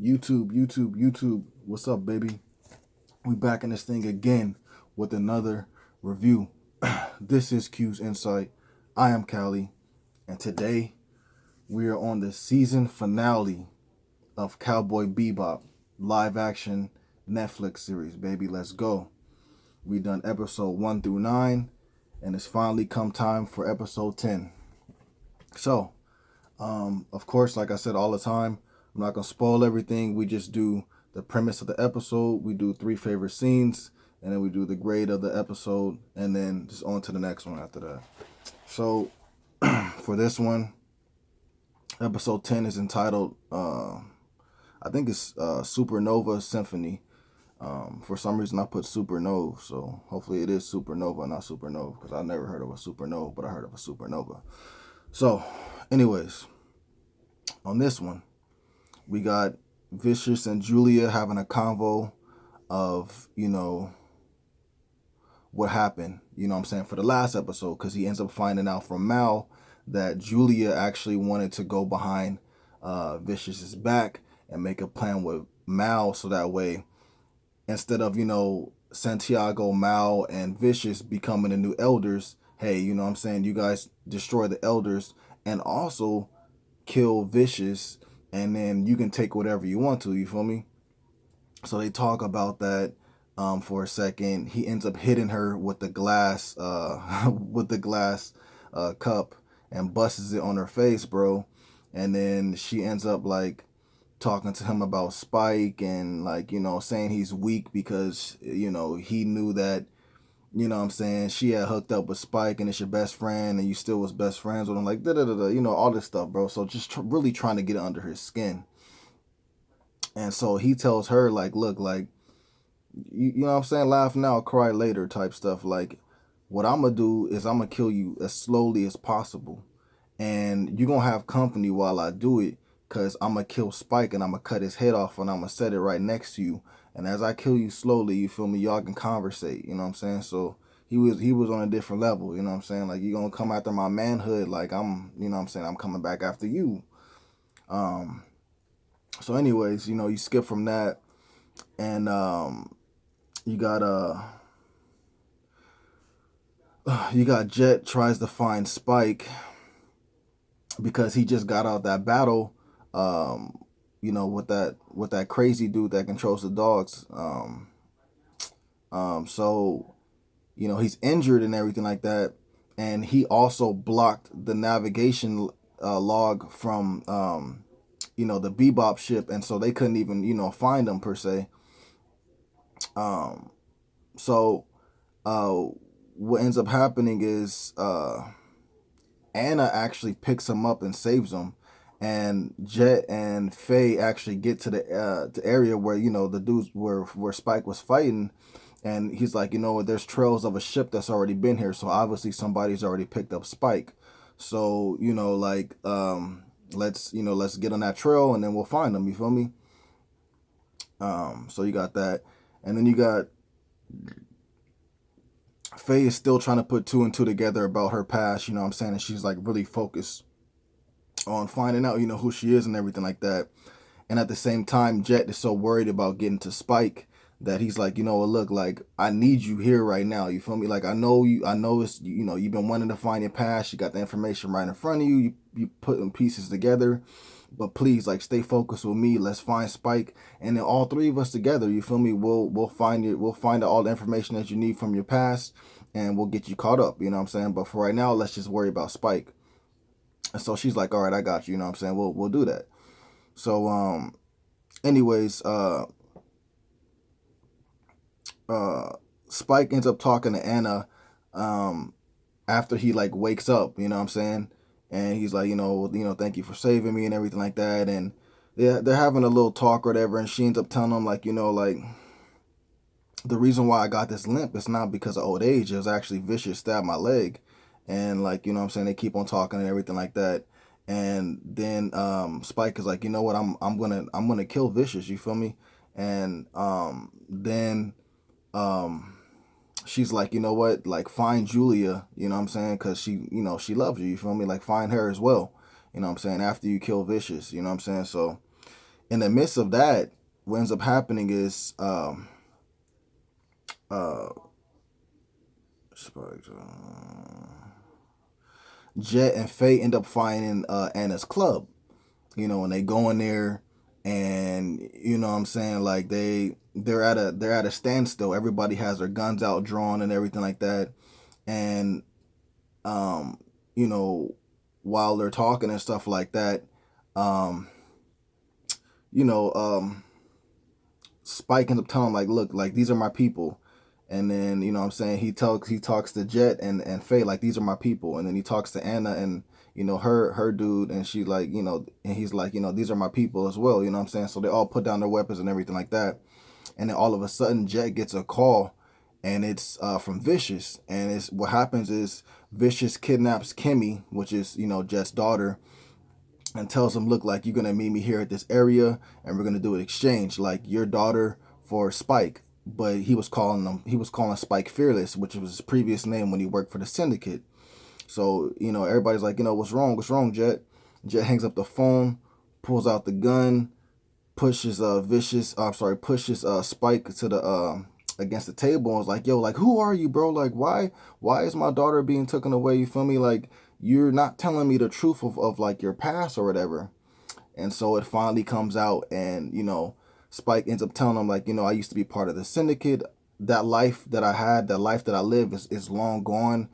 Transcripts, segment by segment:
YouTube. What's up, baby? We back in this thing again with another review. This is Q's Insight. I am Callie, and today we are on the season finale of Cowboy Bebop live action Netflix series, baby. Let's go. We done episode 1 through 9, and it's finally come time for episode 10. So, of course, like I said all the time, I'm not gonna spoil everything. We just do the premise of the episode. We do 3 favorite scenes, and then we do the grade of the episode, and then just on to the next one after that. So for this one, episode 10 is entitled, I think it's Supernova Symphony. For some reason, I put supernova, so hopefully it is supernova, not supernova, because I never heard of a supernova, but I heard of a supernova. So, anyways, on this one, we got Vicious and Julia having a convo of, what happened, what I'm saying, for the last episode, because he ends up finding out from Mal that Julia actually wanted to go behind Vicious's back and make a plan with Mal, so that way, instead of, Santiago, Mal, and Vicious becoming the new elders, hey, you guys destroy the elders and also kill Vicious, and then you can take whatever you want to, you feel me? So they talk about that for a second. He ends up hitting her with the glass with the glass cup and busts it on her face, bro. And then she ends up like talking to him about Spike and like, saying he's weak because, he knew that, she had hooked up with Spike and it's your best friend and you still was best friends with him, like, all this stuff, bro. So just really trying to get under his skin. And so he tells her, like, look, like, laugh now, cry later type stuff. Like, what I'm going to do is I'm going to kill you as slowly as possible. And you're going to have company while I do it, because I'm going to kill Spike and I'm going to cut his head off and I'm going to set it right next to you. And as I kill you slowly, you feel me, y'all can conversate, So he was on a different level, Like, you're going to come after my manhood, like I'm, I'm coming back after you. So anyways, you skip from that and you got Jet tries to find Spike because he just got out that battle, with that crazy dude that controls the dogs. So, he's injured and everything like that. And he also blocked the navigation log from, the Bebop ship. And so they couldn't even, find him per se. So what ends up happening is Anna actually picks him up and saves him. And Jet and Faye actually get to the area where, the dudes where Spike was fighting. And he's like, there's trails of a ship that's already been here. So obviously somebody's already picked up Spike. So, let's get on that trail and then we'll find them. You feel me? So you got that. And then you got Faye is still trying to put 2 and 2 together about her past, and she's like really focused on finding out, who she is and everything like that. And at the same time, Jet is so worried about getting to Spike that he's like, look, like, I need you here right now. You feel me? Like, I know it's, you've been wanting to find your past. You got the information right in front of you. You putting pieces together. But please, like, stay focused with me. Let's find Spike, and then all 3 of us together, you feel me? We'll find it. We'll find out all the information that you need from your past, and we'll get you caught up. You know what I'm saying? But for right now, let's just worry about Spike. And so she's like, all right, I got you. You know what I'm saying? We'll do that. So anyways, Spike ends up talking to Anna after he like wakes up. You know what I'm saying? And he's like, thank you for saving me and everything like that. And they're having a little talk or whatever. And she ends up telling him, like, like, the reason why I got this limp is not because of old age. It was actually Vicious stabbed my leg. And like, they keep on talking and everything like that. And then Spike is like, you know what, I'm gonna kill Vicious, you feel me? And then she's like, you know what, like, find Julia, because she, she loves you, you feel me? Like, find her as well, after you kill Vicious, So In the midst of that, what ends up happening is uh, Jet and Faye end up finding Anna's club, and they go in there, and what I'm saying, like they're at a standstill. Everybody has their guns out drawn and everything like that, and um, you know, while they're talking and stuff like that, um, you know, Spike ends up telling him, like, look, like these are my people. And then, what I'm saying, he talks to Jet and Faye, like, these are my people. And then he talks to Anna and, her dude, and she like, and he's like, these are my people as well, what I'm saying? So they all put down their weapons and everything like that. And then all of a sudden Jet gets a call, and it's from Vicious. And it's what happens is Vicious kidnaps Kimmy, which is, Jet's daughter, and tells him, look, like, you're gonna meet me here at this area, and we're gonna do an exchange, like your daughter for Spike. But he was calling Spike Fearless, which was his previous name when he worked for the Syndicate. So everybody's like, what's wrong, Jet? Jet hangs up the phone, pulls out the gun, pushes pushes Spike to the against the table, and was like, yo, like, who are you, bro? Like, why is my daughter being taken away? You feel me? Like, you're not telling me the truth of like your past or whatever. And so it finally comes out, and Spike ends up telling him, like, I used to be part of the Syndicate. That life that I had, that life that I live is long gone.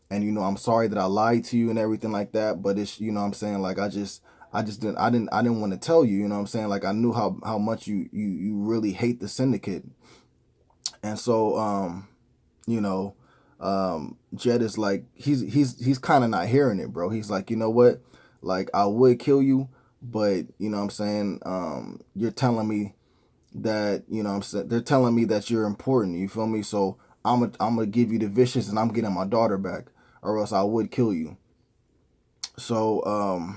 And I'm sorry that I lied to you and everything like that, but it's, what I'm saying, like, I didn't want to tell you, what I'm saying, like, I knew how much you really hate the Syndicate. And so you know Jet is like, he's kind of not hearing it, bro. He's like, you know what, like, I would kill you, but what I'm saying, you're telling me that, I'm saying, they're telling me that you're important, you feel me? So I'm gonna give you the Vicious, and I'm getting my daughter back, or else I would kill you. So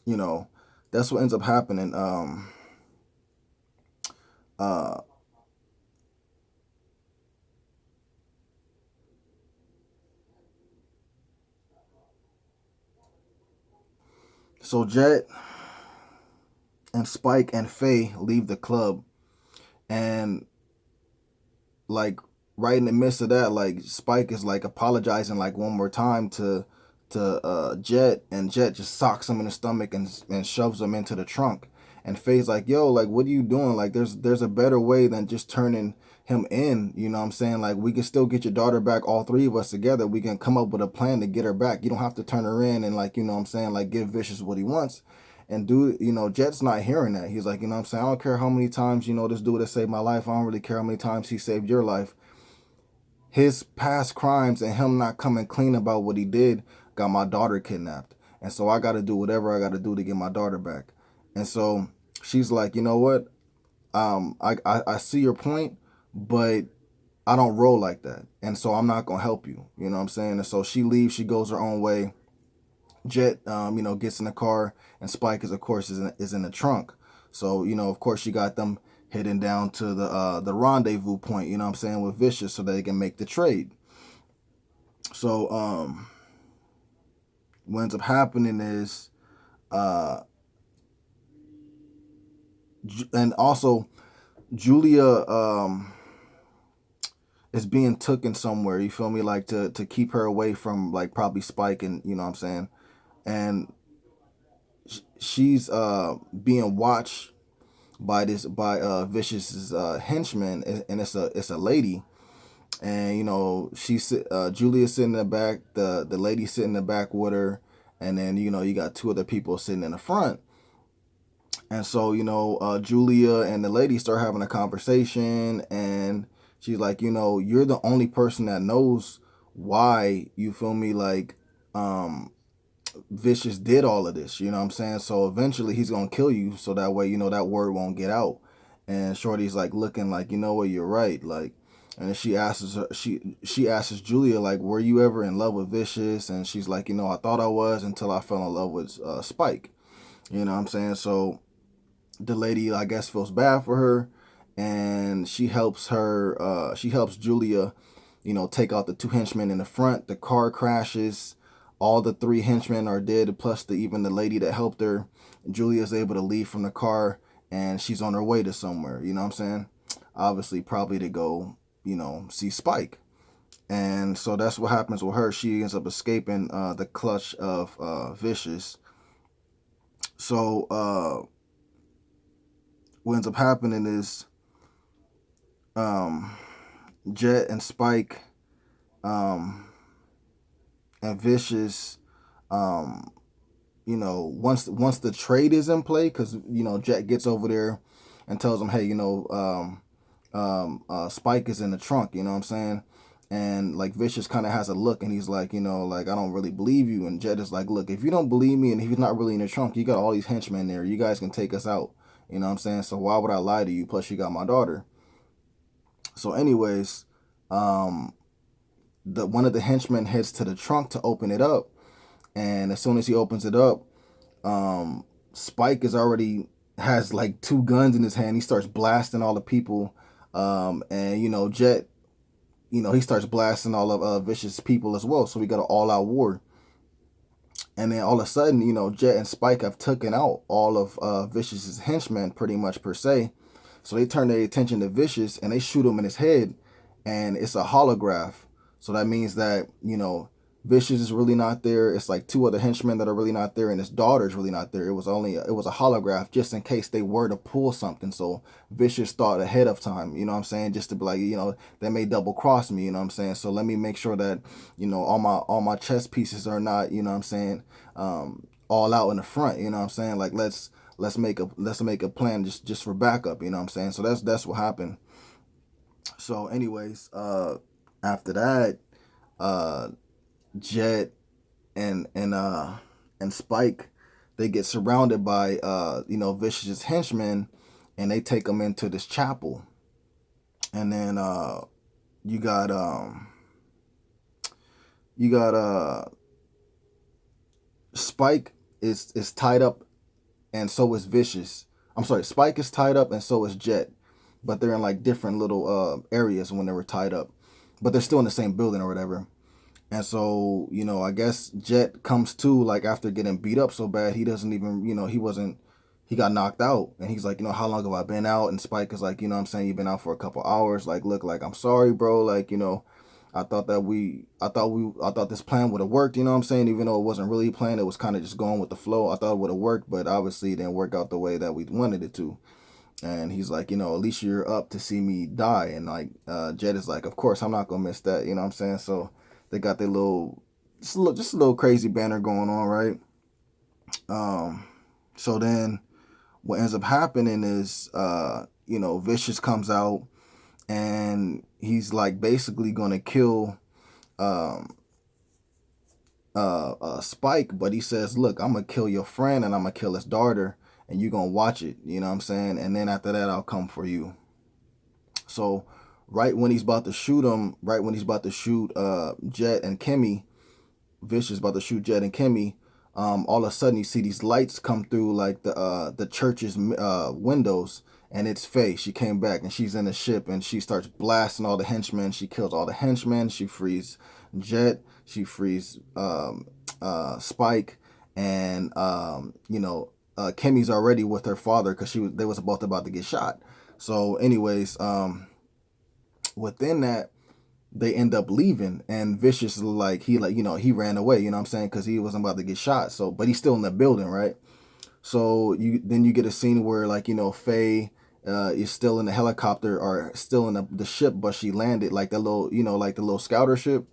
you know that's what ends up happening. Uh so Jet and Spike and Faye leave the club, and like right in the midst of that, like, Spike is like apologizing like one more time to Jet, and Jet just socks him in the stomach and shoves him into the trunk. And Faye's like, yo, like, what are you doing? Like, there's a better way than just turning him in, what I'm saying? Like, we can still get your daughter back, all three of us together. We can come up with a plan to get her back. You don't have to turn her in and, like, what I'm saying, like, give Vicious what he wants. And dude, Jet's not hearing that. He's like, what I'm saying, I don't care how many times, this dude has saved my life. I don't really care how many times he saved your life. His past crimes and him not coming clean about what he did got my daughter kidnapped. And so I got to do whatever I got to do to get my daughter back. And so she's like, you know what? I see your point, but I don't roll like that. And so I'm not going to help you. You know what I'm saying? And so she leaves. She goes her own way. Jet, gets in the car, and Spike of course, is in the trunk. So, of course, she got them heading down to the rendezvous point, what I'm saying, with Vicious, so they can make the trade. So, what ends up happening is, and also Julia is being taken somewhere, you feel me, like, to keep her away from, like, probably Spike, and what I'm saying, and she's being watched by Vicious's henchman, and it's a lady. And she's Julia sitting in the back, the lady sitting in the back with her, and then you got two other people sitting in the front. And so Julia and the lady start having a conversation, and she's like, you're the only person that knows why, you feel me, like, Vicious did all of this, what I'm saying? So eventually he's gonna kill you, so that way, that word won't get out. And Shorty's like looking like, you know what, you're right. Like, and then she asks Julia, like, were you ever in love with Vicious? And she's like, I thought I was, until I fell in love with Spike. You know what I'm saying? So the lady, I guess, feels bad for her, and she helps Julia, take out the two henchmen in the front. The car crashes. All the three henchmen are dead, plus even the lady that helped her. Julia's able to leave from the car, and she's on her way to somewhere, you know what I'm saying? Obviously, probably to go, see Spike. And so that's what happens with her. She ends up escaping the clutch of Vicious. So what ends up happening is um, Jet and Spike and Vicious, um, once the trade is in play, because Jet gets over there and tells him, hey, Spike is in the trunk, you know what I'm saying? And like Vicious kind of has a look, and he's like, like, I don't really believe you. And Jet is like, look, if you don't believe me and he's not really in the trunk, you got all these henchmen there. You guys can take us out. You know what I'm saying? So why would I lie to you? Plus, you got my daughter. So, anyways, one of the henchmen heads to the trunk to open it up, and as soon as he opens it up, Spike has like two guns in his hand. He starts blasting all the people, and Jet, he starts blasting all of Vicious people as well. So we got an all-out war. And then all of a sudden, Jet and Spike have taken out all of Vicious's henchmen, pretty much per se. So they turn their attention to Vicious and they shoot him in his head, and it's a holograph. So that means that, Vicious is really not there. It's like two other henchmen that are really not there, and his daughter's really not there. It was a holograph just in case they were to pull something. So Vicious thought ahead of time, you know what I'm saying, just to be like, they may double cross me, you know what I'm saying. So let me make sure that, all my chess pieces are not, you know what I'm saying, all out in the front, you know what I'm saying. Like let's make a plan just for backup, you know what I'm saying. So that's what happened. So anyways, after that, Jet and Spike, they get surrounded by Vicious's henchmen, and they take them into this chapel. And then you got Spike is tied up, and so is Vicious. I'm sorry, Spike is tied up and so is Jet, but they're in like different little areas when they were tied up, but they're still in the same building or whatever. And so, I guess Jet comes to, like, after getting beat up so bad, he doesn't even, he got knocked out. And he's like, how long have I been out? And Spike is like, I'm saying, you've been out for a couple hours. Like, look, like, I'm sorry, bro. Like, I thought this plan would have worked, you know what I'm saying? Even though it wasn't really a plan, it was kind of just going with the flow. I thought it would have worked, but obviously it didn't work out the way that we wanted it to. And he's like, at least you're up to see me die. And like, Jet is like, of course, I'm not going to miss that, you know what I'm saying? So they got their just a little crazy banner going on, right? So then what ends up happening is, Vicious comes out and he's like basically going to kill Spike, but he says, look, I'm going to kill your friend and I'm going to kill his daughter and you're going to watch it, you know what I'm saying? And then after that, I'll come for you. So right when he's about to shoot Jet and Kimmy, Vicious about to shoot Jet and Kimmy, all of a sudden you see these lights come through like the church's windows, and it's Faye. She came back and she's in the ship and she starts blasting all the henchmen. She kills all the henchmen. She frees Jet. She frees Spike, and Kimmy's already with her father because they was both about to get shot. So anyways, within that, they end up leaving, and Vicious he ran away, you know what I'm saying, because he wasn't about to get shot. So, but he's still in the building, right? So you get a scene where Faye is still in the helicopter or still in the ship, but she landed like the little scouter ship.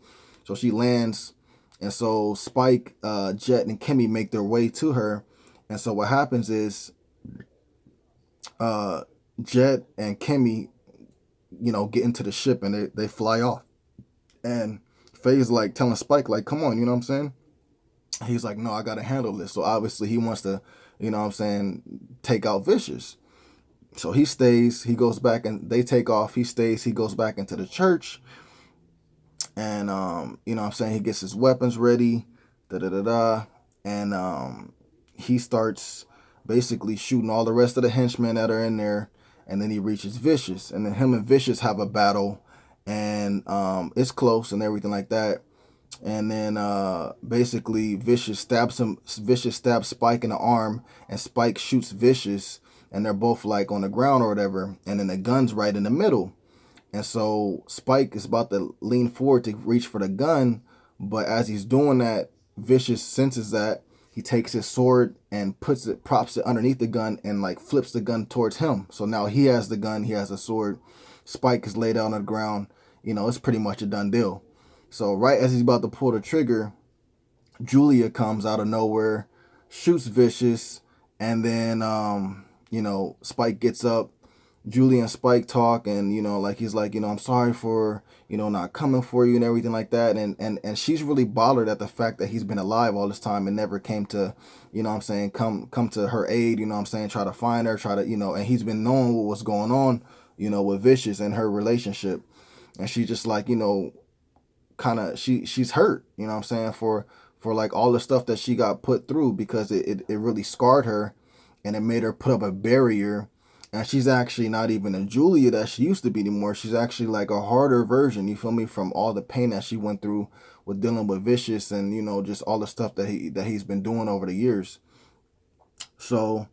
So she lands, and so Spike, Jet, and Kimmy make their way to her, and so what happens is, Jet and Kimmy, get into the ship and they fly off. And Faye's like telling Spike, like, come on, you know what I'm saying? He's like, no, I got to handle this. So obviously he wants to, you know what I'm saying, take out Vicious. So he stays, he goes back, and they take off. He stays, he goes back into the church. And, you know what I'm saying, he gets his weapons ready, and he starts basically shooting all the rest of the henchmen that are in there. And then he reaches Vicious, and then him and Vicious have a battle, and it's close and everything like that. And then basically Vicious stabs Spike in the arm, and Spike shoots Vicious, and they're both like on the ground or whatever, and then the gun's right in the middle. And so Spike is about to lean forward to reach for the gun, but as he's doing that, Vicious senses that. He takes his sword and props it underneath the gun, and like flips the gun towards him. So now he has the gun, he has the sword. Spike is laid out on the ground. It's pretty much a done deal. So right as he's about to pull the trigger, Julia comes out of nowhere, shoots Vicious, and then Spike gets up. Julie and Spike talk, and like he's like, I'm sorry for not coming for you and everything like that, and she's really bothered at the fact that he's been alive all this time and never came to, come to her aid, try to find her, try to, and he's been knowing what was going on, with Vicious and her relationship, and she just like, kind of she's hurt, for like all the stuff that she got put through, because it really scarred her, and it made her put up a barrier. And she's actually not even a Julia that she used to be anymore. She's actually like a harder version, you feel me, from all the pain that she went through with dealing with Vicious, and just all the stuff that he's been doing over the years. So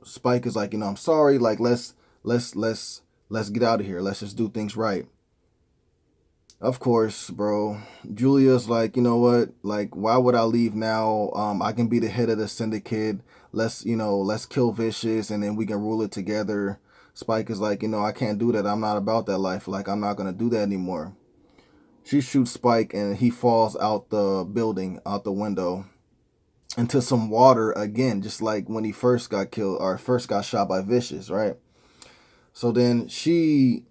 Spike is like, I'm sorry, like let's get out of here. Let's just do things right. Of course, bro. Julia's like, you know what? Like, why would I leave now? I can be the head of the syndicate. Let's kill Vicious, and then we can rule it together. Spike is like, I can't do that. I'm not about that life. Like, I'm not gonna do that anymore. She shoots Spike, and he falls out the building, out the window, into some water again, just like when he first got killed or first got shot by Vicious, right? So then she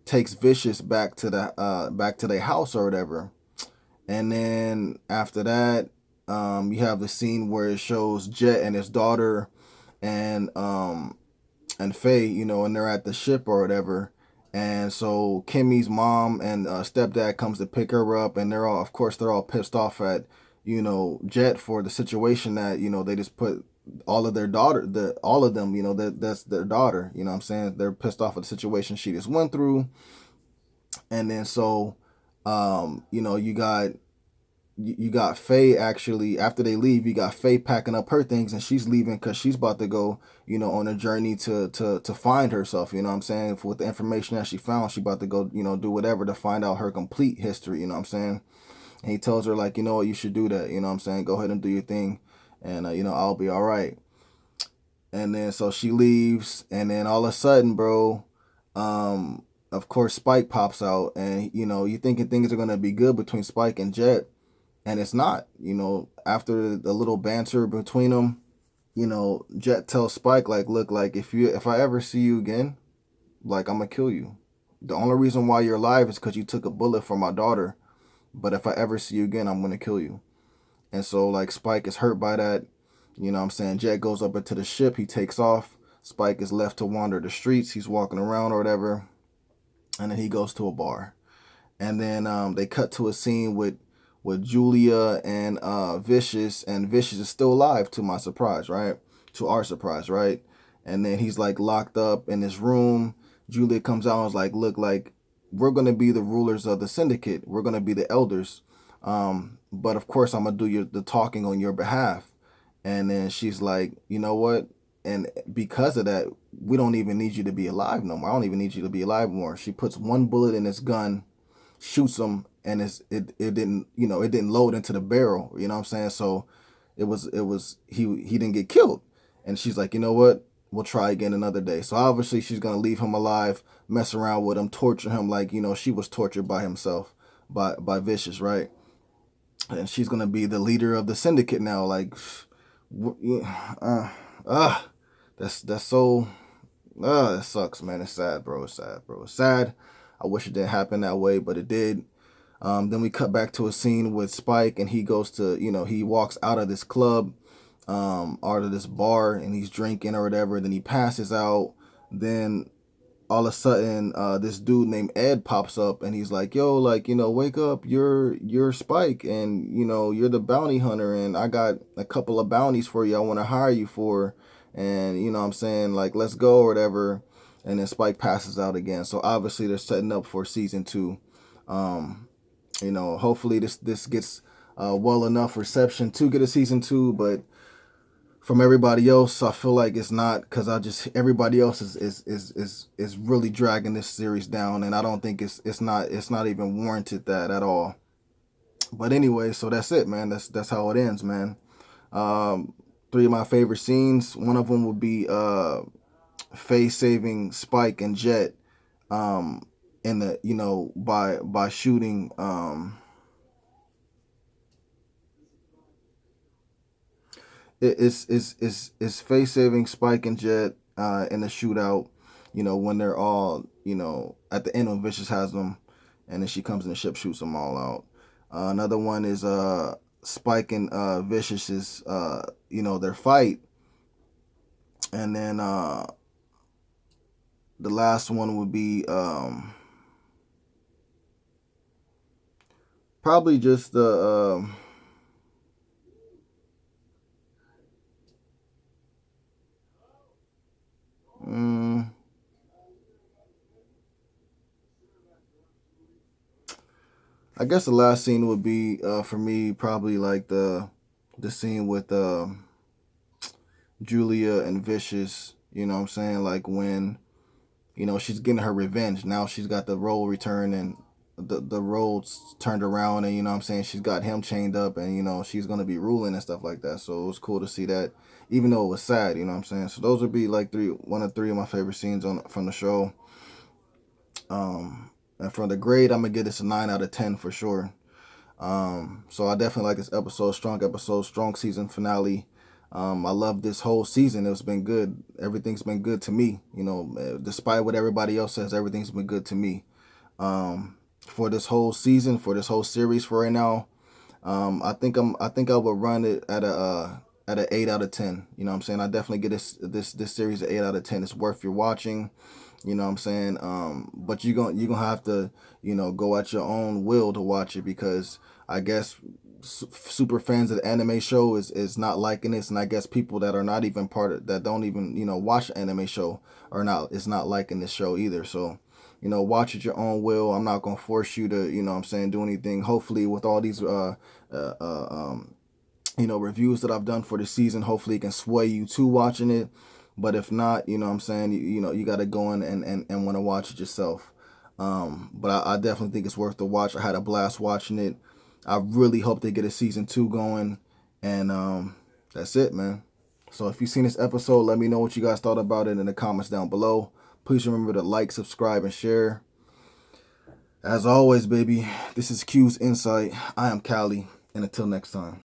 takes Vicious back to their house or whatever. And then after that, you have the scene where it shows Jet and his daughter and Faye, and they're at the ship or whatever. And so Kimmy's mom and stepdad comes to pick her up, and of course they're all pissed off at Jet for the situation that they just put all of their daughter, all of them, that's their daughter. They're pissed off at the situation she just went through. And then so you got Faye, actually, after they leave, you got Faye packing up her things, and she's leaving because she's about to go on a journey to find herself, with the information that she found, she about to go do whatever to find out her complete history, and he tells her, like, what, you should do that, go ahead and do your thing, and I'll be all right. And then so she leaves, and then all of a sudden, bro, of course Spike pops out, and you thinking things are gonna be good between Spike and Jet, and it's not. After the little banter between them, Jet tells Spike, like, look, like, if I ever see you again, like, I'm gonna kill you. The only reason why you're alive is because you took a bullet for my daughter, but if I ever see you again, I'm gonna kill you. And so, like, Spike is hurt by that. Jet goes up into the ship, he takes off. Spike is left to wander the streets, he's walking around or whatever, and then he goes to a bar. And then they cut to a scene with Julia and Vicious, and Vicious is still alive, to my surprise, right? To our surprise, right? And then he's like locked up in his room. Julia comes out and is like, look, like, we're gonna be the rulers of the syndicate. We're gonna be the elders. But of course I'm gonna do the talking on your behalf. And then she's like, you know what? And because of that, we don't even need you to be alive no more. I don't even need you to be alive more. She puts one bullet in his gun, shoots him, and it didn't load into the barrel, so he didn't get killed. And she's like, you know what, we'll try again another day. So obviously she's gonna leave him alive, mess around with him, torture him like she was tortured by himself, by Vicious, right? And she's gonna be the leader of the syndicate now, like, that's so, that sucks, man. It's sad, bro. It's sad. I wish it didn't happen that way, but it did. Then we cut back to a scene with Spike, and he goes to, he walks out of this club, out of this bar, and he's drinking or whatever. Then he passes out. Then all of a sudden, this dude named Ed pops up, and he's like, yo, like, wake up, you're Spike, and, you're the bounty hunter, and I got a couple of bounties for you I want to hire you for, and, like, let's go or whatever. And then Spike passes out again. So obviously they're setting up for season 2. Hopefully this gets well enough reception to get a season 2, but from everybody else. I feel like it's not, because I just everybody else is really dragging this series down, and I don't think it's not even warranted that at all. But anyway, so that's it, man. That's how it ends, man. Um, Three of my favorite scenes. One of them would be Faye saving Spike and Jet, in the by shooting it's Faye saving Spike and Jet in the shootout. When they're all at the end when Vicious has them, and then she comes in the ship, shoots them all out. Another one is Spike and Vicious's their fight, and then the last one would be probably just the mm, I guess the last scene would be for me probably like the scene with Julia and Vicious. You know what I'm saying? Like when she's getting her revenge. Now she's got the role returned, and the roles turned around, and what I'm saying, she's got him chained up, and she's gonna be ruling and stuff like that. So it was cool to see that, even though it was sad. What I'm saying. So those would be like one of three of my favorite scenes from the show. And from the grade, I'm gonna give this a 9 out of 10 for sure. So I definitely like this episode, strong season finale. I love this whole season. It's been good. Everything's been good to me. Despite what everybody else says, everything's been good to me. For this whole season, for this whole series, for right now, I think I would run it at a 8 out of 10. What I'm saying? I definitely get this series an 8 out of 10. It's worth your watching. What I'm saying? But you're gonna have to go at your own will to watch it, because I guess super fans of the anime show is not liking this, and I guess people that are not even that don't even watch the anime show is not liking this show either. So watch at your own will. I'm not gonna force you to what I'm saying, do anything. Hopefully with all these uh, uh um reviews that I've done for the season, hopefully it can sway you to watching it. But if not, what I'm saying, you got to go in and want to watch it yourself. But I definitely think it's worth the watch. I had a blast watching it. I really hope they get a season 2 going. And that's it, man. So if you've seen this episode, let me know what you guys thought about it in the comments down below. Please remember to like, subscribe, and share. As always, baby, this is Q's Insight. I am Callie, and until next time.